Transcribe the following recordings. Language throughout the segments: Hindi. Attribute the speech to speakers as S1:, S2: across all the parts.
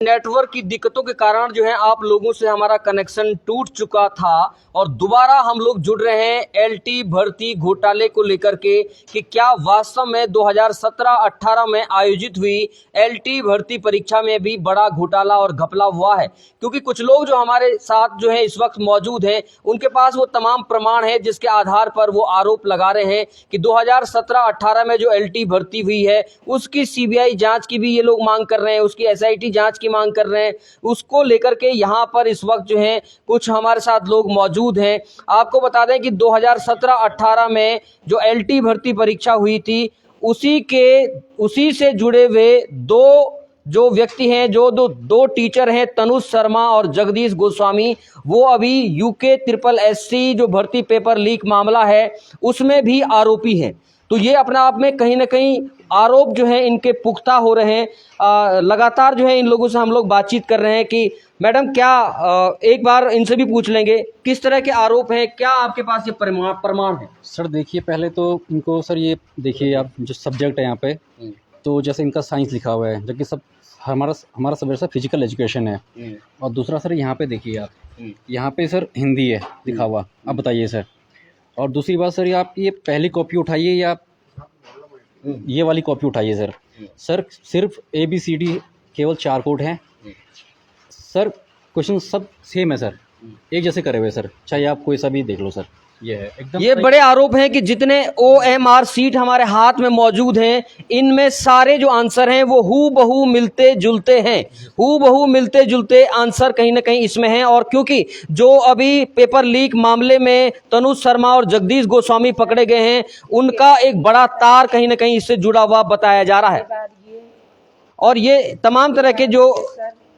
S1: नेटवर्क की दिक्कतों के कारण जो है आप लोगों से हमारा कनेक्शन टूट चुका था और दोबारा हम लोग जुड़ रहे हैं एलटी भर्ती घोटाले को लेकर के कि क्या वास्तव में 2017-18 में आयोजित हुई एलटी भर्ती परीक्षा में भी बड़ा घोटाला और घपला हुआ है। क्योंकि कुछ लोग जो हमारे साथ जो है इस वक्त मौजूद हैं, उनके पास वो तमाम प्रमाण है जिसके आधार पर वो आरोप लगा रहे हैं कि 2017-18 में जो एलटी भर्ती हुई है उसकी सीबीआई जांच की भी ये लोग मांग कर रहे हैं, उसकी एसआईटी जांच की मांग कर रहे हैं। उसको लेकर के यहाँ पर इस वक्त जो है कुछ हमारे साथ लोग मौजूद हैं। आपको बता दें कि 2017-18 में जो एलटी भर्ती परीक्षा हुई थी उसी से जुड़े हुए जो व्यक्ति हैं, जो दो टीचर हैं, तनुज शर्मा और जगदीश गोस्वामी, वो अभी यूके SSSC जो भर्ती पेपर लीक मामला है उसमें भी आरोपी हैं। तो ये अपने आप में कहीं ना कहीं आरोप जो है इनके पुख्ता हो रहे हैं। लगातार जो है इन लोगों से हम लोग बातचीत कर रहे हैं कि मैडम क्या एक बार इनसे भी पूछ लेंगे किस तरह के आरोप हैं, क्या आपके पास ये प्रमाण है?
S2: सर देखिए, पहले तो इनको सर ये देखिए आप जो सब्जेक्ट है यहाँ पे, तो जैसे इनका साइंस लिखा हुआ है, जबकि सब हमारा सब्जेक्ट सर फिजिकल एजुकेशन है। और दूसरा सर यहाँ पे देखिए आप, यहाँ पे सर हिंदी है लिखा हुआ। अब बताइए सर। और दूसरी बात सर, ये आप ये पहली कॉपी उठाइए या ये वाली कॉपी उठाइए सर। सर सिर्फ ABCD केवल 4 कोड हैं सर। क्वेश्चन सब सेम है सर, एक जैसे करे हुए सर, चाहे आप कोई सा भी देख लो सर। ये है एकदम।
S1: ये बड़े आरोप हैं कि जितने OMR सीट हमारे हाथ में मौजूद हैं, इनमें सारे जो आंसर हैं वो हूबहू मिलते जुलते हैं। हूबहू मिलते जुलते आंसर कहीं ना कहीं इसमें हैं। और क्योंकि जो अभी पेपर लीक मामले में तनुज शर्मा और जगदीश गोस्वामी पकड़े गए हैं, उनका एक बड़ा तार कहीं ना कहीं इससे जुड़ा हुआ बताया जा रहा है। और ये तमाम तरह के जो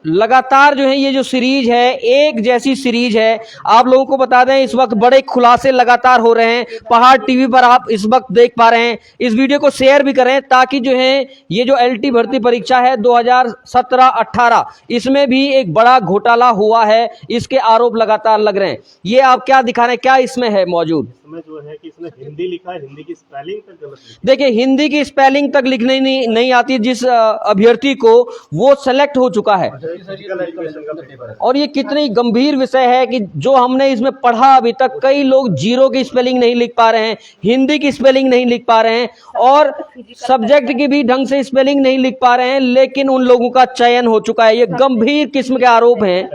S1: लगातार जो है ये जो सीरीज है, एक जैसी सीरीज है। आप लोगों को बता दें इस वक्त बड़े खुलासे लगातार हो रहे हैं। पहाड़ टीवी पर आप इस वक्त देख पा रहे हैं। इस वीडियो को शेयर भी करें ताकि जो है ये जो एलटी भर्ती परीक्षा है 2017-18, इसमें भी एक बड़ा घोटाला हुआ है, इसके आरोप लगातार लग रहे हैं। ये आप क्या दिखा रहे हैं, क्या इसमें है मौजूद?
S3: इसमें जो है कि इसमें हिंदी लिखा है, हिंदी की स्पेलिंग तक गलत लिखी है।
S1: देखिए, हिंदी की स्पेलिंग तक लिखने नहीं आती जिस अभ्यर्थी को, वो सेलेक्ट हो चुका है। और ये कितनी गंभीर विषय है कि जो हमने इसमें पढ़ा अभी तक, कई लोग जीरो की स्पेलिंग नहीं लिख पा रहे हैं, हिंदी की स्पेलिंग नहीं लिख पा रहे हैं और सब्जेक्ट की भी ढंग से स्पेलिंग नहीं लिख पा रहे हैं, लेकिन उन लोगों का चयन हो चुका है। ये गंभीर किस्म के आरोप हैं।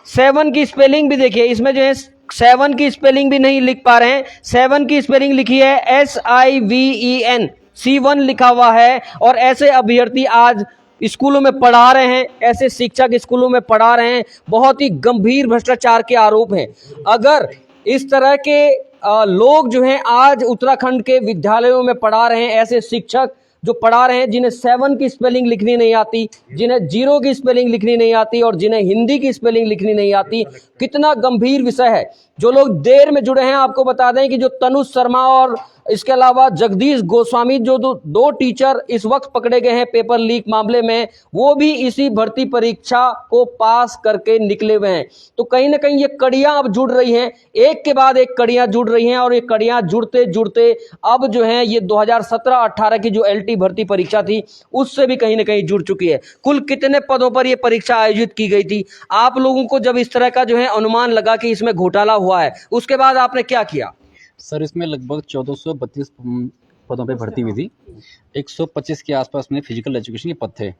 S1: 7 की स्पेलिंग भी देखिए, इसमें जो है 7 की स्पेलिंग भी नहीं लिख पा रहे हैं। 7 की स्पेलिंग लिखी है SIVEN, C1 लिखा हुआ है। और ऐसे अभ्यर्थी आज स्कूलों में पढ़ा रहे हैं, ऐसे शिक्षक स्कूलों में पढ़ा रहे हैं। बहुत ही गंभीर भ्रष्टाचार के आरोप हैं। अगर इस तरह के लोग जो हैं आज उत्तराखंड के विद्यालयों में पढ़ा रहे हैं, ऐसे शिक्षक जो पढ़ा रहे हैं जिन्हें 7 की स्पेलिंग लिखनी नहीं आती, जिन्हें जीरो की स्पेलिंग लिखनी नहीं आती और जिन्हें हिंदी की स्पेलिंग लिखनी नहीं आती, कितना गंभीर विषय है। जो लोग देर में जुड़े हैं, आपको बता दें कि जो तनुज शर्मा और इसके अलावा जगदीश गोस्वामी, जो दो टीचर इस वक्त पकड़े गए हैं पेपर लीक मामले में, वो भी इसी भर्ती परीक्षा को पास करके निकले हुए हैं। तो कहीं ना कहीं ये कड़ियां अब जुड़ रही हैं, एक के बाद एक कड़ियां जुड़ रही हैं। और ये कड़ियां जुड़ते जुड़ते अब जो है ये 2017-18 की जो एलटी भर्ती परीक्षा थी उससे भी कहीं ना कहीं जुड़ चुकी है। कुल कितने पदों पर यह परीक्षा आयोजित की गई थी? आप लोगों को जब इस तरह का जो है अनुमान लगा कि इसमें घोटाला हुआ है, उसके बाद आपने क्या किया?
S2: सर इसमें लगभग 1432 पदों पे भर्ती हुई थी। 125 के आसपास में फिजिकल एजुकेशन के पद थे।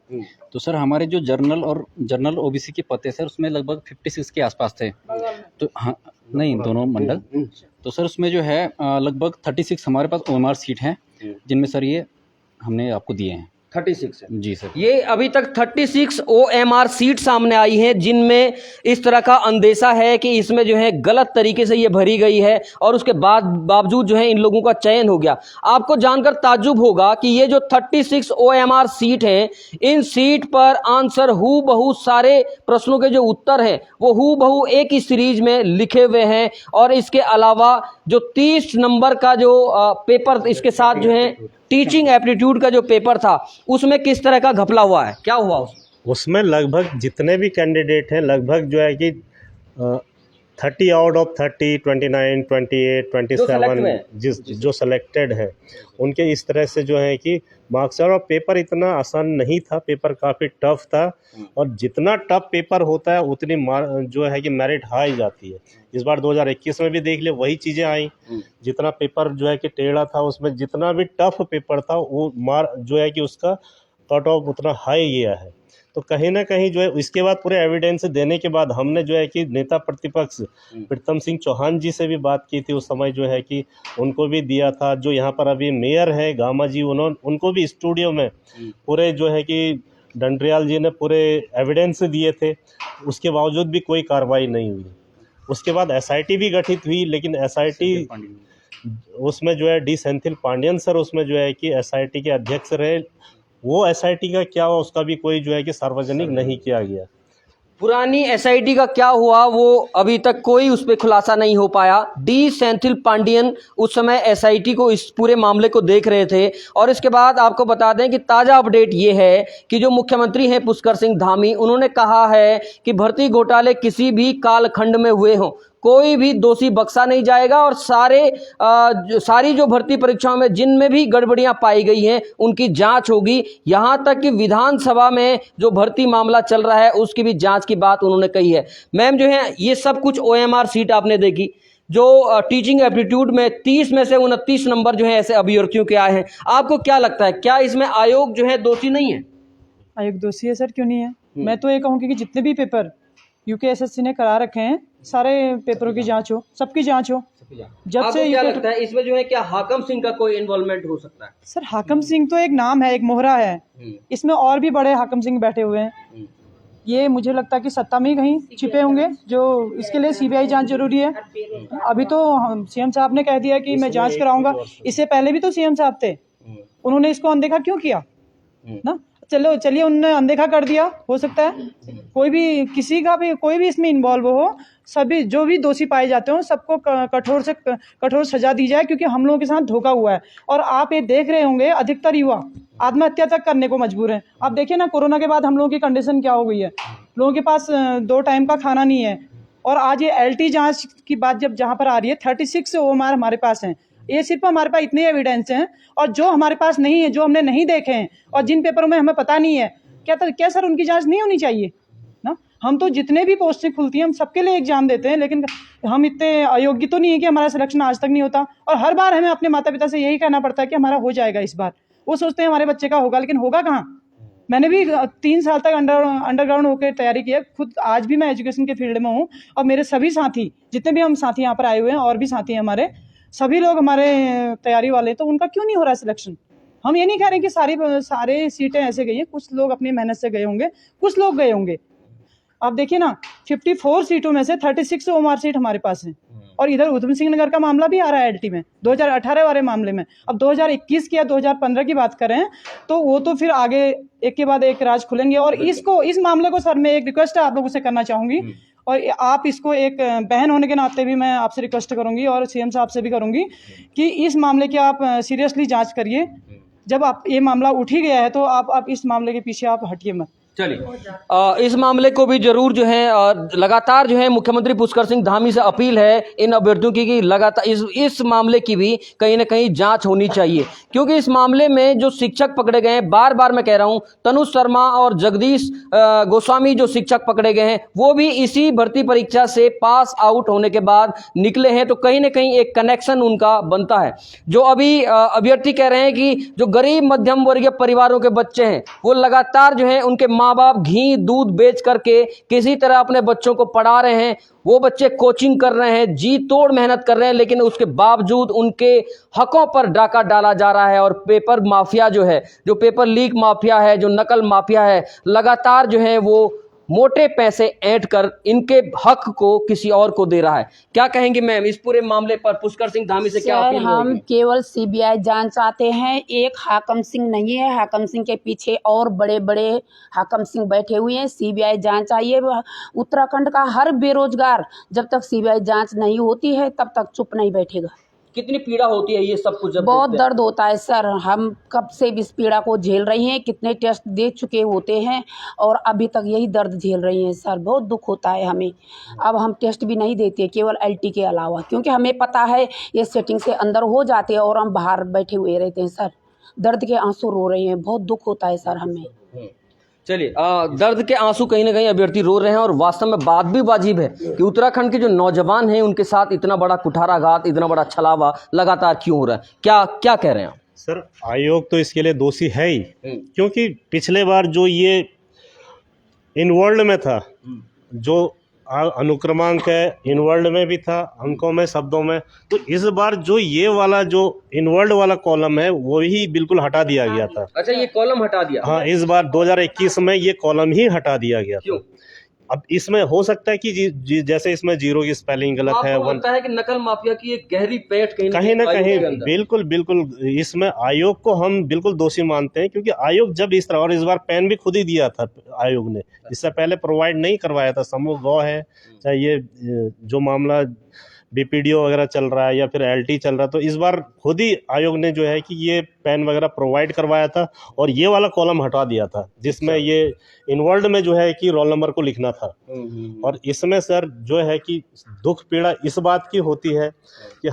S2: तो सर हमारे जो जर्नल OBC के पद थे सर, उसमें लगभग 56 के आसपास थे। तो हाँ, नहीं, दोनों मंडल। तो सर उसमें जो है लगभग 36 हमारे पास OMR सीट हैं, जिनमें सर ये हमने आपको दिए हैं।
S1: 36 है
S2: जी सर।
S1: ये अभी तक 36 OMR सीट सामने आई हैं जिनमें इस तरह का अंदेशा है कि इसमें जो है गलत तरीके से ये भरी गई है और उसके बावजूद जो है इन लोगों का चयन हो गया। आपको जानकर ताज्जुब होगा कि ये जो 36 OMR सीट हैं, इन सीट पर आंसर हूबहू, सारे प्रश्नों के जो उत्तर हैं वो हूबहू एक ही सीरीज में लिखे हुए हैं। और इसके अलावा जो 30 नंबर का जो पेपर इसके साथ जो है टीचिंग एप्टीट्यूड का जो पेपर था, उसमें किस तरह का घपला हुआ है, क्या हुआ?
S3: उसमें लगभग जितने भी कैंडिडेट हैं, लगभग जो है कि 30 आउट ऑफ 30, 29, 28, 27
S1: हुए हैं।
S3: जो सेलेक्टेड है उनके इस तरह से जो है कि मार्क्स। और पेपर इतना आसान नहीं था, पेपर काफ़ी टफ था, और जितना टफ पेपर होता है उतनी जो है कि मेरिट हाई जाती है। इस बार 2021 में भी देख ले वही चीज़ें आई, जितना पेपर जो है कि टेढ़ा था उसमें जितना भी टफ पेपर था वो जो है कि उसका कट ऑफ उतना हाई गया है। तो कहीं ना कहीं जो है इसके बाद पूरे एविडेंस देने के बाद हमने जो है कि नेता प्रतिपक्ष प्रीतम सिंह चौहान जी से भी बात की थी उस समय, जो है कि उनको भी दिया था। जो यहाँ पर अभी मेयर है गामा जी, उनको भी स्टूडियो में पूरे जो है कि डंडरियाल जी ने पूरे एविडेंस दिए थे, उसके बावजूद भी कोई कार्रवाई नहीं हुई। उसके बाद एसआईटी भी गठित हुई, लेकिन एसआईटी उसमें जो है डी सेंथिल पांडियन सर उसमें जो है कि एसआईटी के अध्यक्ष रहे। वो एसआईटी का क्या हुआ उसका भी कोई जो है कि सार्वजनिक नहीं किया गया।
S1: पुरानी एसआईटी का क्या हुआ वो अभी तक कोई उस पर खुलासा नहीं हो पाया। डी सेंथिल पांडियन उस समय एसआईटी को इस पूरे मामले को देख रहे थे। और इसके बाद आपको बता दें कि ताज़ा अपडेट ये है कि जो मुख्यमंत्री हैं पुष्कर सिंह धामी, उन्होंने कहा है कि भर्ती घोटाले किसी भी कालखंड में हुए हों, कोई भी दोषी बख्शा नहीं जाएगा और सारी जो भर्ती परीक्षाओं में जिनमें भी गड़बड़ियां पाई गई हैं उनकी जांच होगी। यहां तक कि विधानसभा में जो भर्ती मामला चल रहा है उसकी भी जांच की बात उन्होंने कही है। मैम जो है ये सब कुछ ओएमआर सीट आपने देखी, जो टीचिंग एप्टीट्यूड में 30 में से 29 नंबर जो है ऐसे अभ्यर्थियों के आए हैं। आपको क्या लगता है, क्या इसमें आयोग जो है दोषी नहीं है?
S4: आयोग दोषी है सर, क्यों नहीं है। मैं तो ये कहूँगी कि जितने भी पेपर यूकेएसएससी ने करा रखे हैं सारे पेपरों की जांच हो, सबकी जांच हो। जब से
S1: क्या लगता है इसमें जो है क्या हाकम सिंह का कोई इन्वॉल्वमेंट हो सकता है?
S4: सर हाकम सिंह तो एक नाम है, एक मोहरा है, इसमें और भी बड़े हाकम सिंह बैठे हुए हैं। ये मुझे लगता है कि सत्ता में ही कहीं छिपे होंगे, जो इसके लिए सीबीआई जांच जरूरी है। अभी तो सीएम साहब ने कह दिया कि मैं जांच कराऊंगा, इससे पहले भी तो सीएम साहब थे, उन्होंने इसको अनदेखा क्यों किया ना। चलिए उन्होंने अनदेखा कर दिया, हो सकता है कोई भी किसी का भी कोई भी इसमें इन्वॉल्व हो, सभी जो भी दोषी पाए जाते हो सबको कठोर से कठोर सजा दी जाए, क्योंकि हम लोगों के साथ धोखा हुआ है। और आप ये देख रहे होंगे अधिकतर युवा आत्महत्या तक करने को मजबूर हैं। आप देखिए ना कोरोना के बाद हम लोगों की कंडीशन क्या हो गई है, लोगों के पास 2 टाइम का खाना नहीं है। और आज ये एलटी जांच की बात जब जहाँ पर आ रही है, 36 ओएमआर हमारे पास हैं। ये सिर्फ हमारे पास इतने एविडेंस हैं, और जो हमारे पास नहीं है, जो हमने नहीं देखे हैं और जिन पेपरों में हमें पता नहीं है, क्या सर उनकी जांच नहीं होनी चाहिए ना। हम तो जितने भी पोस्टें खुलती हैं हम सबके लिए एग्जाम देते हैं, लेकिन हम इतने अयोग्य तो नहीं है कि हमारा सिलेक्शन आज तक नहीं होता। और हर बार हमें अपने माता पिता से यही कहना पड़ता है कि हमारा हो जाएगा इस बार। वो सोचते हैं हमारे बच्चे का होगा, लेकिन होगा कहाँ। मैंने भी 3 साल तक अंडरग्राउंड होकर तैयारी की है खुद। आज भी मैं एजुकेशन के फील्ड में हूँ, और मेरे सभी साथी जितने भी हम साथी यहाँ पर आए हुए हैं और भी साथी हैं हमारे, सभी लोग हमारे तैयारी वाले, तो उनका क्यों नहीं हो रहा सिलेक्शन। हम ये नहीं कह रहे कि सारे सीटें ऐसे गई हैं, कुछ लोग अपनी मेहनत से गए होंगे, कुछ लोग गए होंगे। आप देखिए ना 54 सीटों में से 36 ओएमआर सीट हमारे पास है। और इधर उधम सिंह नगर का मामला भी आ रहा है एलटी में 2018 वाले मामले में। अब 2021 की या 2015 की बात करें तो वो तो फिर आगे एक के बाद एक राज खुलेंगे। और इस मामले को सर मैं एक रिक्वेस्ट आप लोगों से करना चाहूँगी, और आप इसको एक बहन होने के नाते भी मैं आपसे रिक्वेस्ट करूंगी और सीएम साहब से भी करूंगी कि इस मामले की आप सीरियसली जांच करिए। जब आप ये मामला उठ ही गया है तो आप इस मामले के पीछे आप हटिए मत।
S1: चलिए इस मामले को भी जरूर जो है लगातार जो है मुख्यमंत्री पुष्कर सिंह धामी से अपील है इन अभ्यर्थियों की कि लगातार इस मामले की भी कहीं ना कहीं जांच होनी चाहिए, क्योंकि इस मामले में जो शिक्षक पकड़े गए हैं, बार बार मैं कह रहा हूं, तनुज शर्मा और जगदीश गोस्वामी जो शिक्षक पकड़े गए हैं वो भी इसी भर्ती परीक्षा से पास आउट होने के बाद निकले हैं। तो कहीं ना कहीं एक कनेक्शन उनका बनता है। जो अभी अभ्यर्थी कह रहे हैं कि जो गरीब मध्यम वर्गीय परिवारों के बच्चे हैं वो लगातार जो है उनके माँ बाप घी दूध बेच करके किसी तरह अपने बच्चों को पढ़ा रहे हैं, वो बच्चे कोचिंग कर रहे हैं, जी तोड़ मेहनत कर रहे हैं, लेकिन उसके बावजूद उनके हकों पर डाका डाला जा रहा है। और पेपर माफिया जो है, जो पेपर लीक माफिया है, जो नकल माफिया है, लगातार जो है वो मोटे पैसे ऐंठ कर इनके हक को किसी और को दे रहा है। क्या कहेंगे मैम इस पूरे मामले पर पुष्कर सिंह धामी से क्या अपील
S5: हम
S1: होगी?
S5: केवल सीबीआई जांच चाहते हैं। एक हाकम सिंह नहीं है, हाकम सिंह के पीछे और बड़े बड़े हाकम सिंह बैठे हुए हैं। सीबीआई जांच चाहिए। उत्तराखंड का हर बेरोजगार जब तक सीबीआई जांच नहीं होती है तब तक चुप नहीं बैठेगा।
S1: कितनी पीड़ा होती है ये सब कुछ जब
S5: बहुत
S1: देखते हैं?
S5: दर्द होता है सर। हम कब से इस पीड़ा को झेल रही हैं, कितने टेस्ट दे चुके होते हैं और अभी तक यही दर्द झेल रही हैं सर। बहुत दुख होता है हमें। अब हम टेस्ट भी नहीं देते केवल एलटी के अलावा, क्योंकि हमें पता है ये सेटिंग से अंदर हो जाते हैं और हम बाहर बैठे हुए रहते हैं सर। दर्द के आंसू रो रहे हैं, बहुत दुख होता है सर हमें।
S1: चलिए, दर्द के आंसू कहीं ना कहीं अभ्यर्थी रो रहे हैं और वास्तव में बात भी वाजिब है कि उत्तराखंड के जो नौजवान हैं उनके साथ इतना बड़ा कुठाराघात, इतना बड़ा छलावा लगातार क्यों हो रहा है, क्या क्या कह रहे हैं आप?
S3: सर आयोग तो इसके लिए दोषी है ही, क्योंकि पिछले बार जो ये इनवर्ल्ड में था, जो अनुक्रमांक है इनवर्ल्ड में भी था, अंकों में, शब्दों में, तो इस बार जो ये वाला जो इनवर्ल्ड वाला कॉलम है वो ही बिल्कुल हटा दिया गया था।
S1: अच्छा, ये कॉलम हटा दिया?
S3: हाँ, इस बार 2021 में ये कॉलम ही हटा दिया गया
S1: क्यों?
S3: था। अब इसमें हो सकता है कि जैसे इसमें जीरो की स्पेलिंग गलत है,
S1: आपको लगता है कि नकल माफिया की एक गहरी पेट कहीं
S3: ना
S1: आयोग के
S3: कहीं
S1: अंदर?
S3: बिल्कुल बिल्कुल इसमें आयोग को हम बिल्कुल दोषी मानते हैं, क्योंकि आयोग जब इस तरह, और इस बार पेन भी खुद ही दिया था आयोग ने, इससे पहले प्रोवाइड नहीं करवाया था। समूह गौ है, चाहे ये जो मामला बीपीडीओ वगैरह चल रहा है या फिर एलटी चल रहा है, तो इस बार खुद ही आयोग ने जो है कि ये पेन वगैरह प्रोवाइड करवाया था और ये वाला कॉलम हटा दिया था जिसमें ये इनवर्ल्ड में जो है कि रोल नंबर को लिखना था। और इसमें सर जो है कि दुख पीड़ा इस बात की होती है कि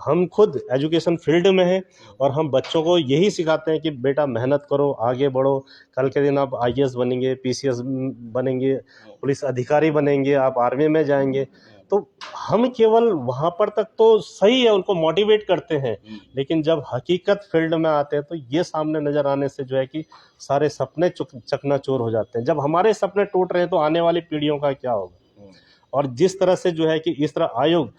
S3: हम खुद एजुकेशन फील्ड में हैं और हम बच्चों को यही सिखाते हैं कि बेटा मेहनत करो, आगे बढ़ो, कल के दिन आप आईएएस बनेंगे, पीसीएस बनेंगे, पुलिस अधिकारी बनेंगे, आप आर्मी में जाएंगे। तो हम केवल वहाँ पर तक तो सही है, उनको मोटिवेट करते हैं, लेकिन जब हकीकत फील्ड में आते हैं तो ये सामने नज़र आने से जो है कि सारे सपने चकनाचूर हो जाते हैं। जब हमारे सपने टूट रहे हैं तो आने वाली पीढ़ियों का क्या होगा। और जिस तरह से जो है कि इस तरह आयोग,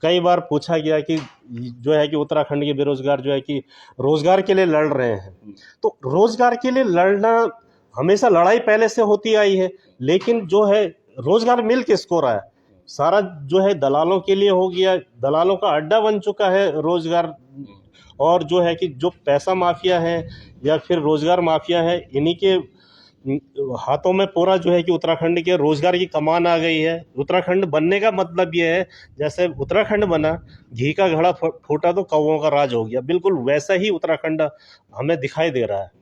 S3: कई बार पूछा गया कि जो है कि उत्तराखंड के बेरोजगार जो है कि रोजगार के लिए लड़ रहे हैं, तो रोजगार के लिए लड़ना हमेशा लड़ाई पहले से होती आई है, लेकिन जो है रोजगार मिल किसको रहा है? सारा जो है दलालों के लिए हो गया, दलालों का अड्डा बन चुका है रोजगार। और जो है कि जो पैसा माफिया है या फिर रोजगार माफिया है, इन्हीं के हाथों में पूरा जो है कि उत्तराखंड के रोजगार की कमान आ गई है। उत्तराखंड बनने का मतलब ये है, जैसे उत्तराखंड बना, घी का घड़ा फूटा तो कौवों का राज हो गया, बिल्कुल वैसा ही उत्तराखंड हमें दिखाई दे रहा है।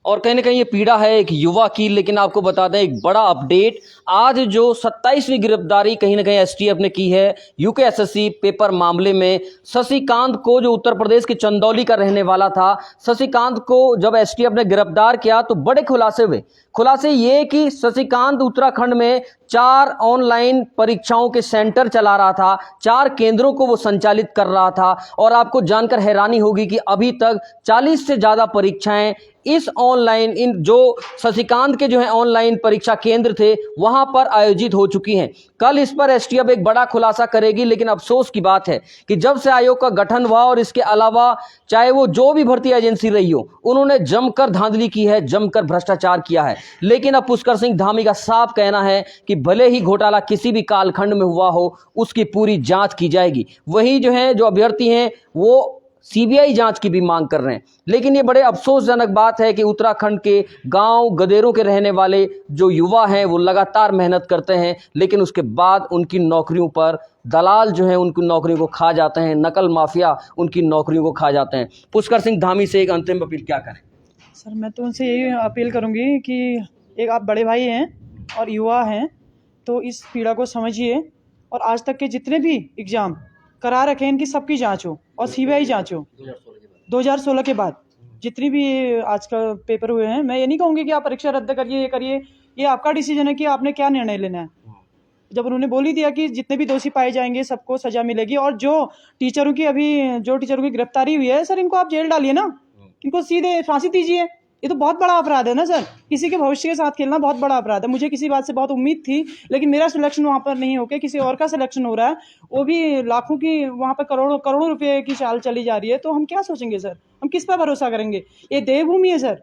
S1: और कहीं ना कहीं ये पीड़ा है एक युवा की। लेकिन आपको बता दें एक बड़ा अपडेट, आज जो 27वीं गिरफ्तारी कहीं ना कहीं एसटीएफ ने की है यूकेएसएससी पेपर मामले में। शशिकांत को, जो उत्तर प्रदेश के चंदौली का रहने वाला था, शशिकांत को जब एसटीएफ ने गिरफ्तार किया तो बड़े खुलासे हुए। खुलासे ये कि शशिकांत उत्तराखंड में 4 ऑनलाइन परीक्षाओं के सेंटर चला रहा था, 4 केंद्रों को वो संचालित कर रहा था। और आपको जानकर हैरानी होगी कि अभी तक 40 से ज़्यादा परीक्षाएं इस ऑनलाइन, इन जो शशिकांत के जो है ऑनलाइन परीक्षा केंद्र थे वहां पर आयोजित हो चुकी हैं। कल इस पर एसटीएफ एक बड़ा खुलासा करेगी। लेकिन अफसोस की बात है कि जब से आयोग का गठन हुआ और इसके अलावा चाहे वो जो भी भर्ती एजेंसी रही हो, उन्होंने जमकर धांधली की है, जमकर भ्रष्टाचार किया है। लेकिन अब पुष्कर सिंह धामी का साफ कहना है कि भले ही घोटाला किसी भी कालखंड में हुआ हो, उसकी पूरी जांच की जाएगी। वही जो है जो अभ्यर्थी हैं वो सीबीआई जांच की भी मांग कर रहे हैं। लेकिन ये बड़े अफसोसजनक बात है कि उत्तराखंड के गांव गदेरों के रहने वाले जो युवा हैं वो लगातार मेहनत करते हैं, लेकिन उसके बाद उनकी नौकरियों पर दलाल जो है उनकी नौकरियों को खा जाते हैं, नकल माफिया उनकी नौकरियों को खा जाते हैं। पुष्कर सिंह धामी से एक अंतिम अपील क्या करें?
S4: सर मैं तो उनसे यही अपील करूंगी कि एक आप बड़े भाई हैं और युवा हैं, तो इस पीड़ा को समझिए और आज तक के जितने भी एग्ज़ाम करा रखे हैं इनकी सबकी जांच हो और सीबीआई जांच हो। 2016 के बाद जितनी भी आज का पेपर हुए हैं, मैं ये नहीं कहूँगी कि आप परीक्षा रद्द करिए, ये करिए, ये आपका डिसीजन है कि आपने क्या निर्णय लेना है। जब उन्होंने बोल ही दिया कि जितने भी दोषी पाए जाएंगे सबको सजा मिलेगी, और जो टीचरों की गिरफ्तारी हुई है सर, इनको आप जेल डालिए ना, इनको सीधे फांसी दीजिए। ये तो बहुत बड़ा अपराध है ना सर, किसी के भविष्य के साथ खेलना बहुत बड़ा अपराध है। मुझे किसी बात से बहुत उम्मीद थी, लेकिन मेरा सिलेक्शन वहाँ पर नहीं होकर किसी और का सिलेक्शन हो रहा है, वो भी लाखों की, वहाँ पर करोड़ों करोड़ों रुपए की चाल चली जा रही है। तो हम क्या सोचेंगे सर, हम किस पर भरोसा करेंगे? ये देवभूमि है सर,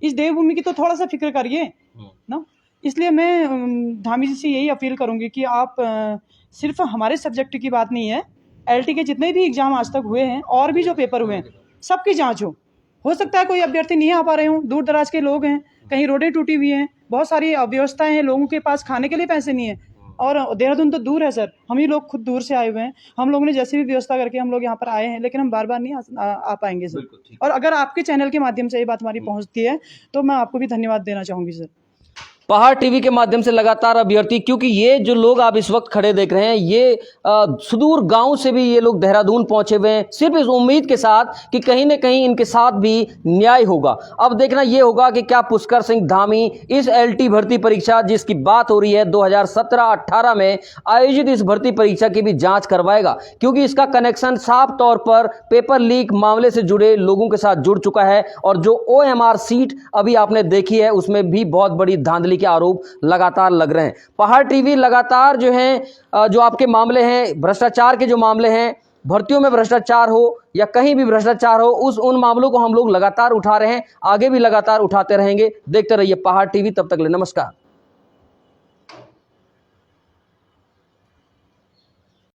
S4: इस देवभूमि की तो थोड़ा सा फिक्र करिए ना। इसलिए मैं धामी जी से यही अपील करूँगी कि आप सिर्फ हमारे सब्जेक्ट की बात नहीं है, एलटी के जितने भी एग्जाम आज तक हुए हैं और भी जो पेपर हुए हैं सबकी जाँच हो सकता है कोई अभ्यर्थी नहीं आ पा रहे हों, दूर दराज के लोग हैं, कहीं रोडें टूटी हुई हैं, बहुत सारी अव्यवस्थाएं हैं, लोगों के पास खाने के लिए पैसे नहीं है, और देहरादून तो दूर है सर, हम ही लोग खुद दूर से आए हुए हैं। हम लोगों ने जैसे भी व्यवस्था करके हम लोग यहाँ पर आए हैं, लेकिन हम बार बार नहीं आ पाएंगे सर। और अगर आपके चैनल के माध्यम से ये बात हमारी पहुँचती है तो मैं आपको भी धन्यवाद देना चाहूँगी सर।
S1: पहाड़ टीवी के माध्यम से लगातार अभ्यर्थी, क्योंकि ये जो लोग आप इस वक्त खड़े देख रहे हैं ये सुदूर गांव से भी ये लोग देहरादून पहुंचे हुए हैं, सिर्फ इस उम्मीद के साथ कि कहीं न कहीं इनके साथ भी न्याय होगा। अब देखना ये होगा कि क्या पुष्कर सिंह धामी इस एलटी भर्ती परीक्षा जिसकी बात हो रही है 2017-18 में आयोजित इस भर्ती परीक्षा की भी जांच करवाएगा, क्योंकि इसका कनेक्शन साफ तौर पर पेपर लीक मामले से जुड़े लोगों के साथ जुड़ चुका है। और जो OMR सीट अभी आपने देखी है उसमें भी बहुत बड़ी धांधली के आरोप लगातार लग रहे हैं। पहाड़ टीवी लगातार जो है जो आपके मामले हैं, भ्रष्टाचार के जो मामले हैं, भर्तियों में भ्रष्टाचार हो या कहीं भी भ्रष्टाचार हो, उन मामलों को हम लोग लगातार उठा रहे हैं, आगे भी लगातार उठाते रहेंगे। देखते रहिए पहाड़ टीवी, तब तक ले नमस्कार।